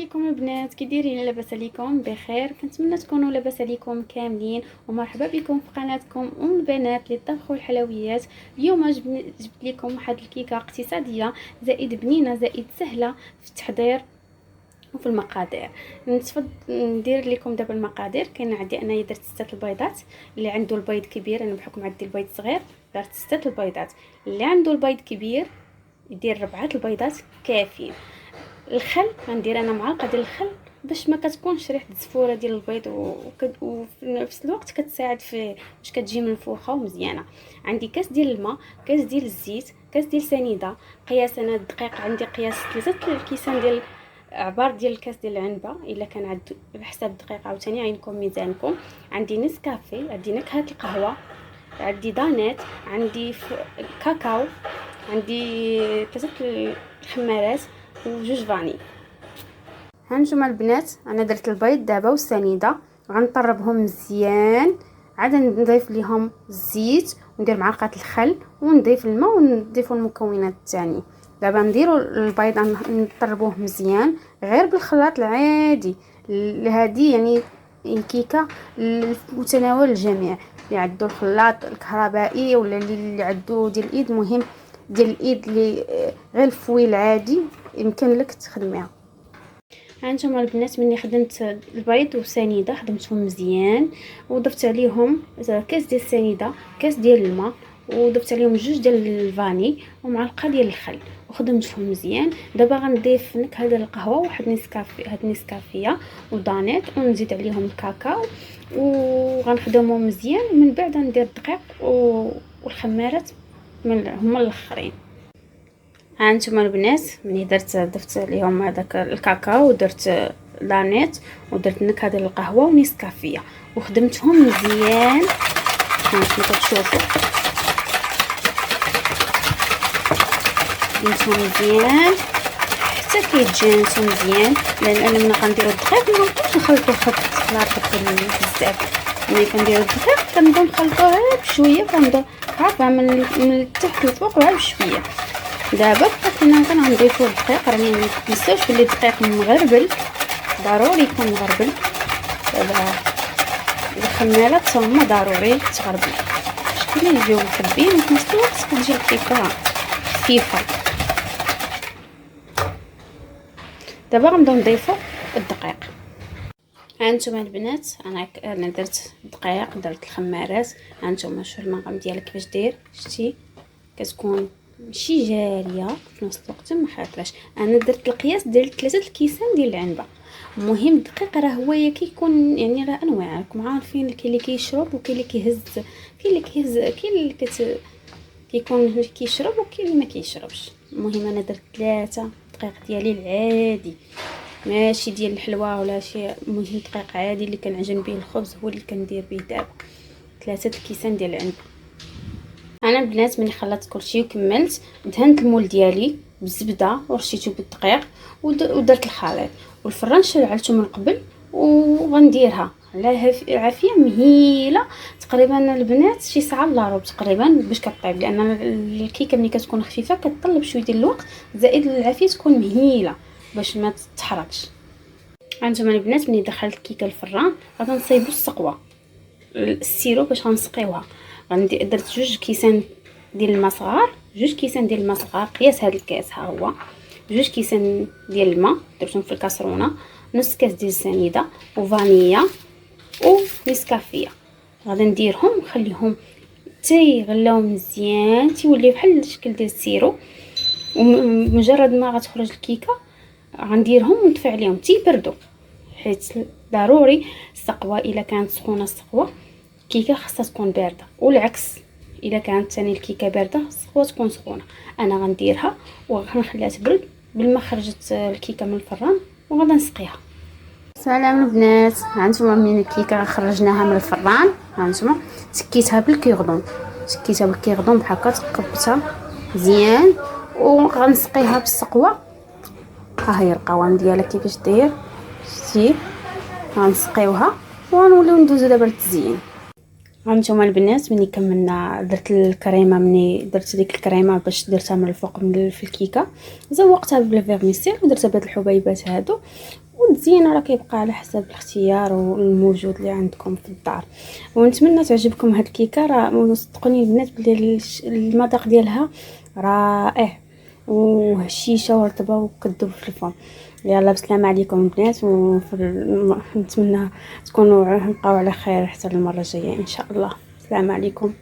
عليكم البنات، كي دايرين؟ لاباس عليكم؟ بخير. كنتمنى تكونوا لاباس عليكم كاملين، ومرحبا بكم في قناتكم البنات للطبخ والحلويات. اليوم جبت لكم واحد الكيكه اقتصاديه زائد بنينه زائد سهله في التحضير وفي المقادير. نتفضل ندير لكم دابا المقادير. كاين عندي انايا درت 6 البيضات. اللي عنده البيض كبير، انا بحكم عندي البيض صغير درت 6 البيضات. اللي عنده البيض كبير يدير 4 البيضات كافيين. الخل غندير انا معلقه ديال الخل باش ما كتكونش ريحه الزفوره ديال البيض وفي نفس الوقت كتساعد في باش كتجي منفوخه ومزيانه. عندي كاس ديال الماء، كاس ديال الزيت، كاس ديال سنيده. قياس انا الدقيق عندي قياس 3 الكيسان ديال عبار ديال الكاس ديال العنبه. الا كان عند بحساب الدقيق عاوتاني عينكم ميزانكم. عندي نسكافي، عندي نكهه القهوه، عندي دانيت، عندي كاكاو، عندي 3 الخمارات وجوج فاني. هانتوما البنات، انا درت البيض دابا والسنيده غنطربهم مزيان، عاد نضيف ليهم الزيت وندير معلقه الخل ونضيف الماء ونضيف المكونات الثاني. دابا نديروا البيض نطربوه مزيان غير بالخلاط العادي. هذه يعني الكيكه متناول الجميع، اللي عنده الخلاط الكهربائي ولا اللي عنده ديال الايد. مهم ديال الايد اللي غير الفويل العادي يمكن لك تخدميها. هانتوما البنات، مني خدمت البيض والسنيده خدمتهم مزيان وضفت عليهم كاس ديال السنيده، كاس ديال الماء، وضفت عليهم جوج ديال الفاني ومعلقه ديال الخل وخدمتهم مزيان. دابا غنضيف نكهه ديال القهوه وواحد نسكافي، هاد نسكافيه ودانيت، ونزيد عليهم الكاكاو وغنخدمهم مزيان. ومن بعد ندير الدقيق والخمارات هما الاخرين. هانتوما البنات، ملي ضفت عليهم هذاك الكاكاو ودرت لانيت ودرت نكهه ديال القهوه ونسكافيه وخدمتهم مزيان. هانتوما كتشوفوا خدمتهم مزيان حتى كيتجانسوا مزيان، لان انا ملي غنديروا الدقيق ما نبقاوش نخلطوا الخلاط بزاف. ملي كنديروا الدقيق كنبداو نخلطوه غير بشويه، كنبداو عارفه من التحت للفوق غير بشويه. دابا بقيت هنا كنضيفوا الدقيق، راني ما تنساوش بلي الدقيق مغربل، ضروري يكون مغربل. دابا الخميرات هما ضروري تغربل باش كلهم يجيو محبين وفي نفس الوقت كتجي الكيكه خفيفه. دابا غنبداو نضيفوا الدقيق. هانتوما البنات، انا درت الدقيق، درت الخمارات. هانتوما شوفوا المغام ديالها كيفاش داير، شتي كتكون ماشي جاريه في نفس الوقت ما خاطرش. انا درت القياس ديال 3 الكيسان ديال العنبه. المهم الدقيق راه هو كيكون يعني راه انواع، راكم عارفين، كاين اللي كيشرب وكاين اللي كيهز، كاين اللي كيكون كيشرب وكاين اللي ما كيشربش. المهم انا درت 3 دقيق ديالي العادي، ماشي ديال الحلوى ولا شي. المهم دقيق عادي اللي كنعجن به الخبز هو اللي كندير به دابا. 3 الكيسان ديال العنبه. انا البنات ملي خلطت كلشي وكملت، دهنت المول ديالي بالزبده ورشيته بالدقيق ودرت الخليط، والفران شعلته من قبل وغنديرها على عافيه مهيله تقريبا البنات شي ساعه الا ربع تقريبا باش كطيب، لان الكيكه ملي كتكون خفيفه كتطلب شويه ديال الوقت، زائد العافيه تكون مهيله باش ما تتحرقش. هانتوما البنات، ملي دخلت الكيكه الفران غادي نصايبوا السقوه السيرو باش غنسقيوها. درت 2 كيسان ديال الماء صغار، 2 كيسان ديال الماء صغار قياس هذا الكاس، ها هو 2 كيسان ديال الماء درتهم في الكاسرونه، نص كاس ديال السنيده وفانيلا ونسكافيه. غادي نديرهم ونخليهم يغلاو مزيان، تيوليو بحال الشكل ديال السيرو. ومجرد ما غتخرج الكيكه غنديرهم ونطفي عليهم تيبردوا، حيت ضروري السقوه الا كانت سخونه السقوه الكيكه خاصها تكون بارده، والعكس الا كانت ثاني الكيكه بارده السقوه تكون سخونه. انا غنديرها وغنخليها تبرد بالما خرجت الكيكه من الفران وغادي نسقيها. سلام البنات، هانتوما من الكيكه خرجناها من الفران. هانتوما سكيتها بالكيغدون، بحال تقبتها مزيان وغنسقيها بالسقوه. ها هي القوام ديالها كيفاش داير، شتي غنسقيوها ونوليو ندوزو دابا للتزيين. هانتوما البنات مني كملنا درت الكريمه، مني درت ديك الكريمه باش درتها من الفوق في الكيكه، زوقتها بالفيرميسيل ودرت بهاد الحبيبات هادو. والزينه راه كيبقى على حسب الاختيار والموجود اللي عندكم في الدار. ونتمنى تعجبكم هاد الكيكه، راه صدقوني البنات بلي المذاق ديالها رائع وهشيشه ورطبه وكتذوب في الفم. يلا بسلام عليكم البنات، نتمنى تكونوا نبقاو على خير حتى المره الجايه ان شاء الله. السلام عليكم.